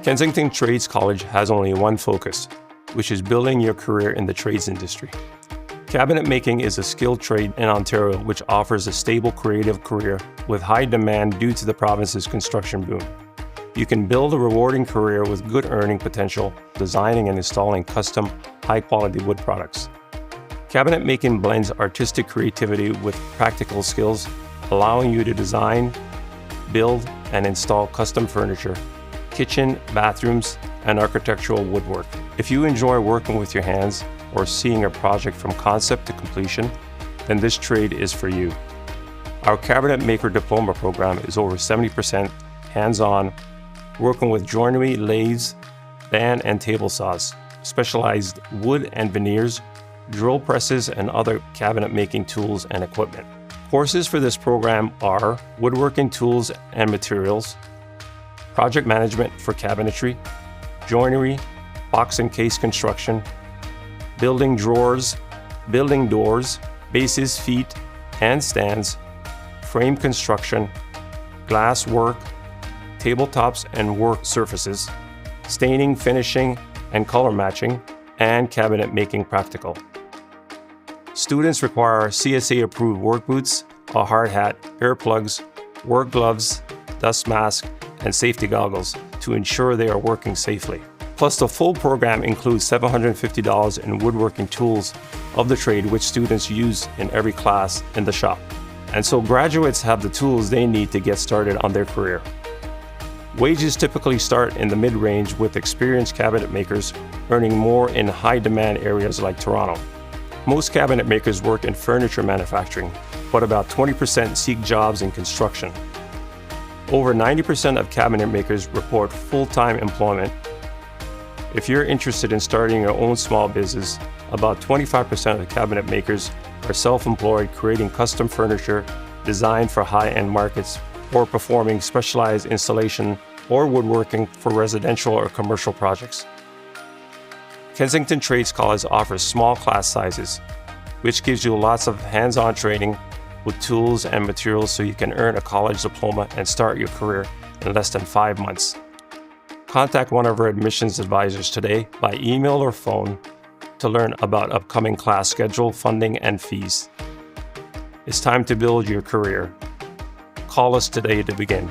Kensington Trades College has only one focus, which is building your career in the trades industry. Cabinet making is a skilled trade in Ontario which offers a stable creative career with high demand due to the province's construction boom. You can build a rewarding career with good earning potential, designing and installing custom, high-quality wood products. Cabinet making blends artistic creativity with practical skills, allowing you to design, build, and install custom furniture, kitchen, bathrooms, and architectural woodwork. If you enjoy working with your hands or seeing a project from concept to completion, then this trade is for you. Our Cabinet Maker Diploma program is over 70% hands-on, working with joinery, lathes, band and table saws, specialized wood and veneers, drill presses, and other cabinet making tools and equipment. Courses for this program are woodworking tools and materials, project management for cabinetry, joinery, box and case construction, building drawers, building doors, bases, feet, and stands, frame construction, glass work, tabletops and work surfaces, staining, finishing, and color matching, and cabinet making practical. Students require CSA-approved work boots, a hard hat, earplugs, work gloves, dust mask, and safety goggles to ensure they are working safely. Plus, the full program includes $750 in woodworking tools of the trade which students use in every class in the shop. And so graduates have the tools they need to get started on their career. Wages typically start in the mid-range with experienced cabinet makers earning more in high-demand areas like Toronto. Most cabinet makers work in furniture manufacturing, but about 20% seek jobs in construction. Over 90% of cabinet makers report full-time employment. If you're interested in starting your own small business, about 25% of the cabinet makers are self-employed, creating custom furniture designed for high-end markets or performing specialized installation or woodworking for residential or commercial projects. Kensington Trades College offers small class sizes, which gives you lots of hands-on training with tools and materials so you can earn a college diploma and start your career in less than 5 months. Contact one of our admissions advisors today by email or phone to learn about upcoming class schedule, funding, and fees. It's time to build your career. Call us today to begin.